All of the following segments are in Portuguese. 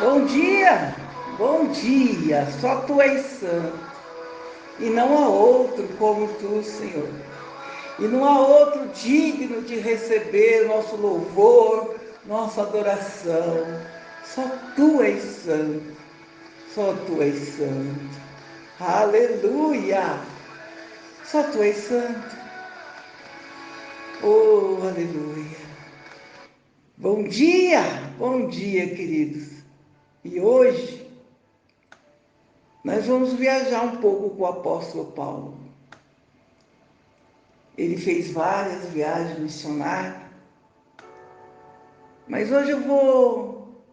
Bom dia, só tu és santo, e não há outro como tu, Senhor. E não há outro digno de receber nosso louvor, nossa adoração. Só tu és santo, só tu és santo. Aleluia! Só tu és santo. Oh, aleluia! Bom dia, queridos. E hoje nós vamos viajar um pouco com o apóstolo Paulo. Ele fez várias viagens missionárias, mas hoje eu vou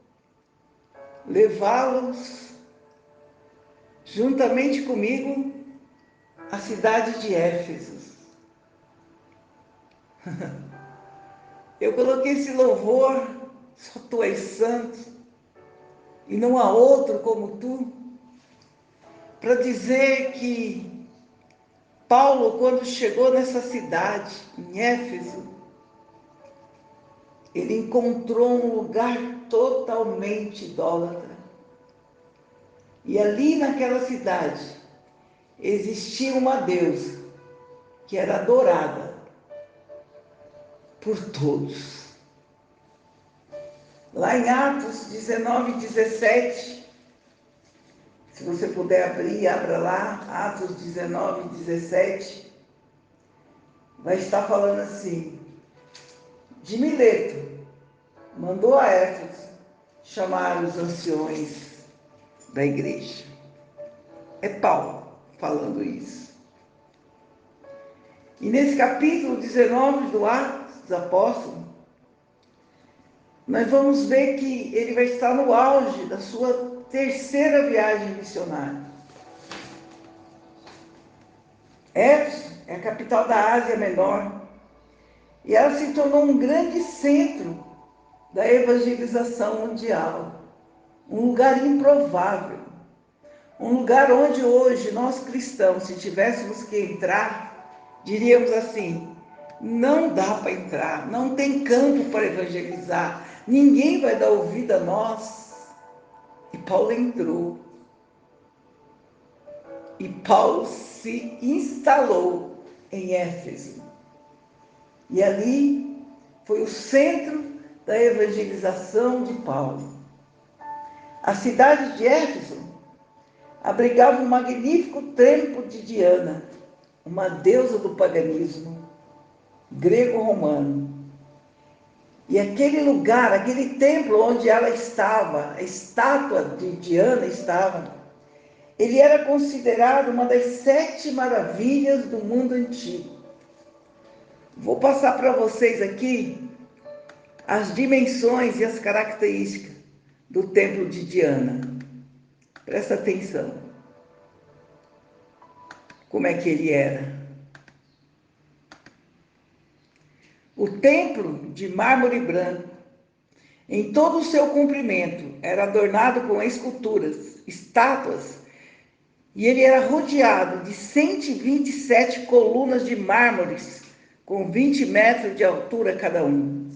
levá-los juntamente comigo à cidade de Éfeso. Eu coloquei esse louvor, só tu és santo, e não há outro como tu, para dizer que Paulo, quando chegou nessa cidade, em Éfeso, ele encontrou um lugar totalmente idólatra. E ali naquela cidade existia uma deusa que era adorada por todos. Lá em Atos 19, 17, se você puder abrir, abra lá, Atos 19, 17, vai estar falando assim: de Mileto mandou a Éfeso chamar os anciões da igreja. É Paulo falando isso. E nesse capítulo 19 do Atos dos Apóstolos, nós vamos ver que ele vai estar no auge da sua terceira viagem missionária. Éfeso é a capital da Ásia Menor e ela se tornou um grande centro da evangelização mundial, um lugar improvável, um lugar onde hoje nós cristãos, se tivéssemos que entrar, diríamos assim: não dá para entrar, não tem campo para evangelizar, ninguém vai dar ouvido a nós. E Paulo entrou. E Paulo se instalou em Éfeso. E ali foi o centro da evangelização de Paulo. A cidade de Éfeso abrigava um magnífico templo de Diana, uma deusa do paganismo grego-romano. E aquele lugar, aquele templo onde ela estava, a estátua de Diana estava, ele era considerado uma das 7 maravilhas do mundo antigo. Vou passar para vocês aqui as dimensões e as características do templo de Diana. Presta atenção. Como é que ele era? O templo de mármore branco, em todo o seu comprimento, era adornado com esculturas, estátuas, e ele era rodeado de 127 colunas de mármores, com 20 metros de altura cada um.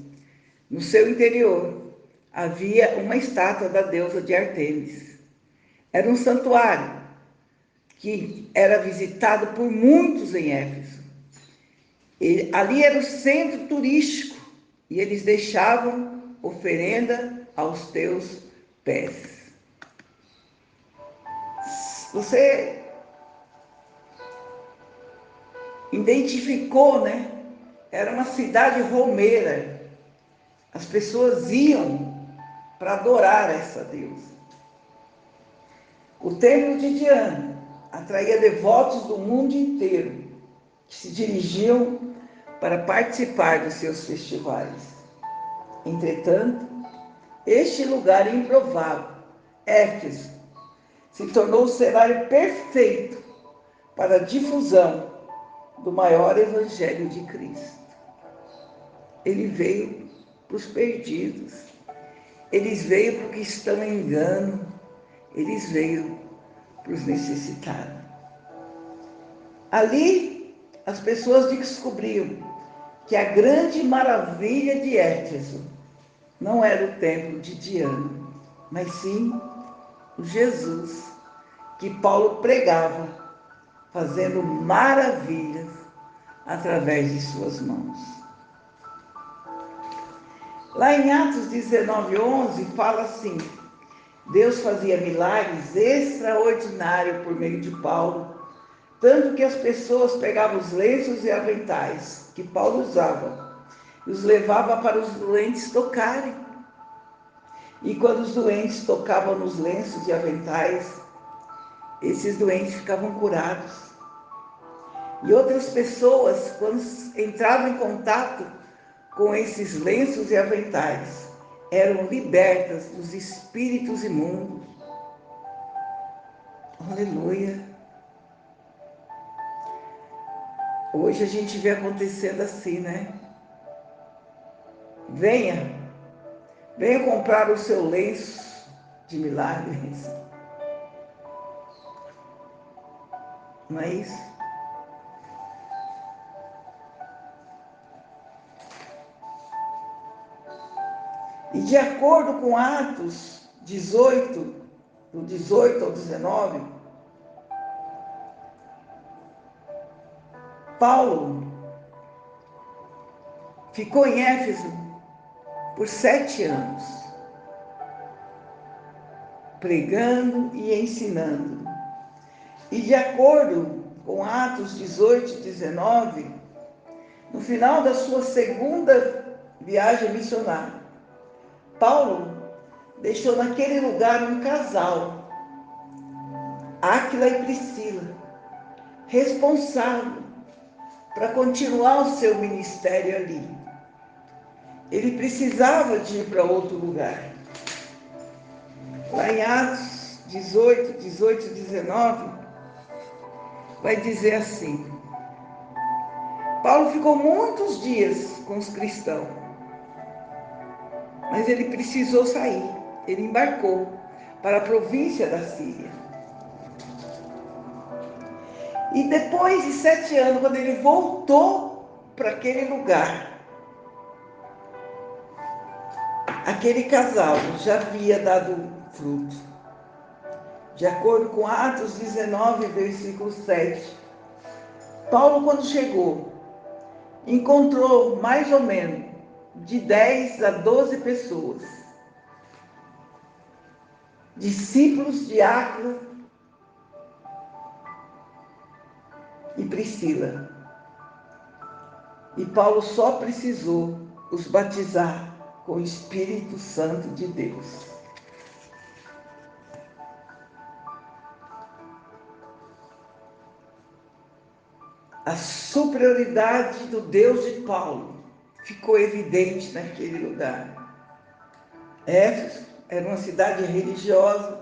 No seu interior havia uma estátua da deusa de Ártemis. Era um santuário que era visitado por muitos em Éfeso. Ali era o centro turístico e eles deixavam oferenda aos teus pés. Você identificou, né? Era uma cidade romeira. As pessoas iam para adorar essa deusa. O templo de Diana atraía devotos do mundo inteiro que se dirigiam para participar dos seus festivais. Entretanto, este lugar improvável, Éfeso, se tornou o cenário perfeito para a difusão do maior evangelho de Cristo. Ele veio para os perdidos, eles veio para os que estão em engano, eles veio para os necessitados. Ali, as pessoas descobriam que a grande maravilha de Éfeso não era o templo de Diana, mas sim o Jesus que Paulo pregava, fazendo maravilhas através de suas mãos. Lá em Atos 19:11 fala assim: Deus fazia milagres extraordinários por meio de Paulo, tanto que as pessoas pegavam os lenços e aventais que Paulo usava e os levava para os doentes tocarem. E quando os doentes tocavam nos lenços e aventais, esses doentes ficavam curados. E outras pessoas, quando entravam em contato com esses lenços e aventais, eram libertas dos espíritos imundos. Aleluia! Hoje a gente vê acontecendo assim, né? Venha comprar o seu lenço de milagres. Não é isso? E de acordo com Atos 18, do 18 ao 19, Paulo ficou em Éfeso por 7 anos, pregando e ensinando. E de acordo com Atos 18 e 19, no final da sua segunda viagem missionária, Paulo deixou naquele lugar um casal, Áquila e Priscila, responsável para continuar o seu ministério ali. Ele precisava de ir para outro lugar. Lá em Atos 18 e 19, vai dizer assim: Paulo ficou muitos dias com os cristãos, mas ele precisou sair. Ele embarcou para a província da Síria. E depois de 7 anos, quando ele voltou para aquele lugar, aquele casal já havia dado fruto. De acordo com Atos 19, versículo 7, Paulo, quando chegou, encontrou mais ou menos de 10 a 12 pessoas, discípulos de Áquila e Priscila. E Paulo só precisou os batizar com o Espírito Santo de Deus. A superioridade do Deus de Paulo ficou evidente naquele lugar. Éfeso era uma cidade religiosa,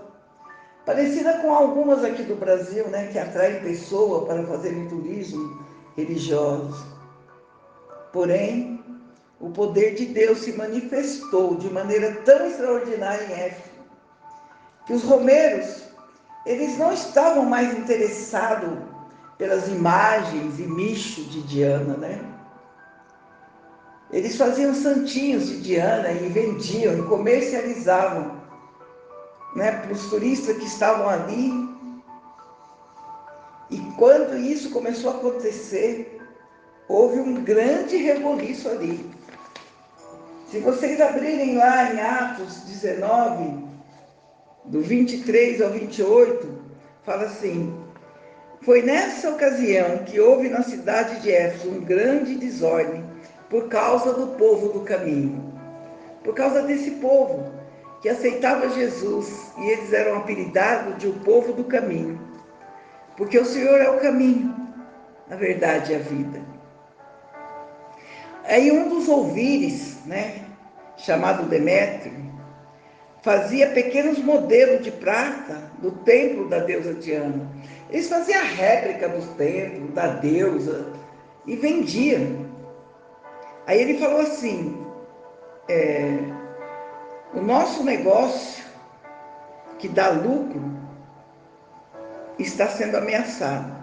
parecida com algumas aqui do Brasil, né, que atraem pessoas para fazerem turismo religioso. Porém, o poder de Deus se manifestou de maneira tão extraordinária em Éfeso, que os romeiros, eles não estavam mais interessados pelas imagens e michos de Diana, né? Eles faziam santinhos de Diana e vendiam e comercializavam, né, para os turistas que estavam ali. E quando isso começou a acontecer, houve um grande reboliço ali. Se vocês abrirem lá em Atos 19, do 23 ao 28, fala assim: foi nessa ocasião que houve na cidade de Éfeso um grande desordem por causa do povo do caminho. Por causa desse povo que aceitava Jesus, e eles eram apelidados de o povo do caminho. Porque o Senhor é o caminho, a verdade e a vida. Aí um dos ouvires, né, chamado Demétrio, fazia pequenos modelos de prata do templo da deusa Diana. Eles faziam a réplica dos templos, da deusa, e vendiam. Aí ele falou assim: o nosso negócio, que dá lucro, está sendo ameaçado.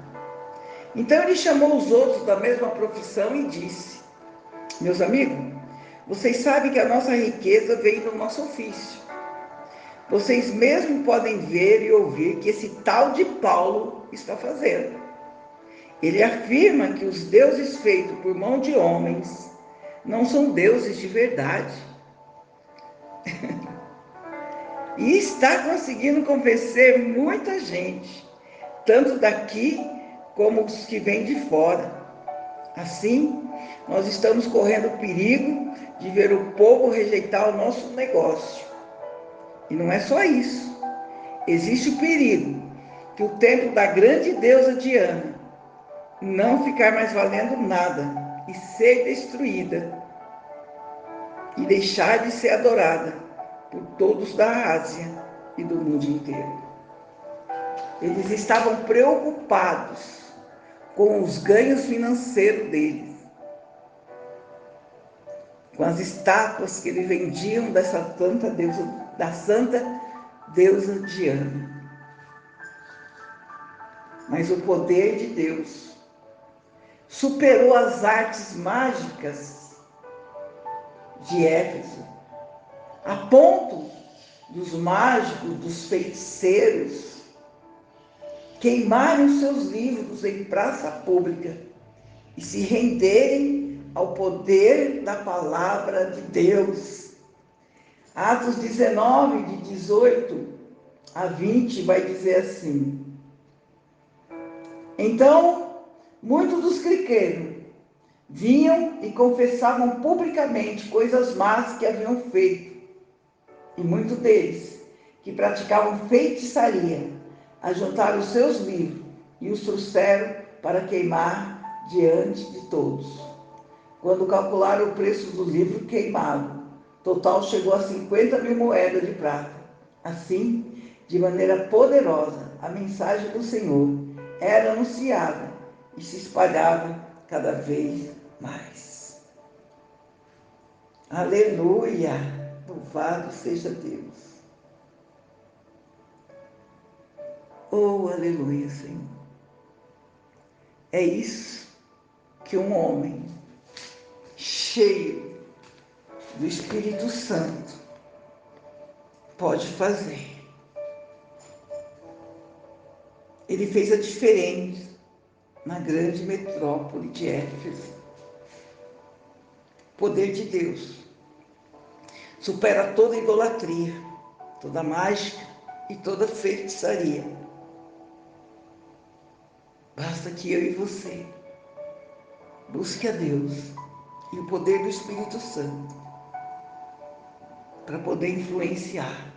Então ele chamou os outros da mesma profissão e disse: meus amigos, vocês sabem que a nossa riqueza vem do nosso ofício. Vocês mesmos podem ver e ouvir que esse tal de Paulo está fazendo. Ele afirma que os deuses feitos por mão de homens não são deuses de verdade. E está conseguindo convencer muita gente, tanto daqui como os que vêm de fora. Assim, nós estamos correndo o perigo de ver o povo rejeitar o nosso negócio. E não é só isso. Existe o perigo que o templo da grande deusa Diana não ficar mais valendo nada e ser destruída e deixar de ser adorada por todos da Ásia e do mundo inteiro. Eles estavam preocupados com os ganhos financeiros deles, com as estátuas que eles vendiam da santa deusa Diana. Mas o poder de Deus superou as artes mágicas de Éfeso, a ponto dos mágicos, dos feiticeiros, queimarem seus livros em praça pública e se renderem ao poder da palavra de Deus. Atos 19, de 18 a 20, vai dizer assim: Então, muitos dos que creram vinham e confessavam publicamente coisas más que haviam feito. E muitos deles, que praticavam feitiçaria, ajuntaram os seus livros e os trouxeram para queimar diante de todos. Quando calcularam o preço do livro queimado, total chegou a 50.000 moedas de prata. Assim, de maneira poderosa, a mensagem do Senhor era anunciada e se espalhava cada vez mais. Aleluia! Louvado seja Deus. Oh, aleluia, Senhor. É isso que um homem cheio do Espírito Santo pode fazer. Ele fez a diferença na grande metrópole de Éfeso. O poder de Deus supera toda idolatria, toda mágica e toda feitiçaria. Basta que eu e você busque a Deus e o poder do Espírito Santo para poder influenciar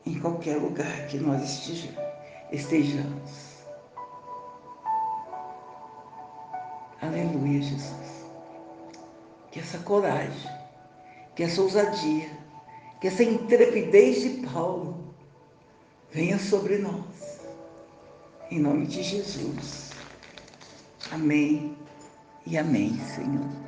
em qualquer lugar que nós estejamos. Aleluia, Jesus. Que essa coragem, que essa ousadia, que essa intrepidez de Paulo venha sobre nós. Em nome de Jesus. Amém e amém, Senhor.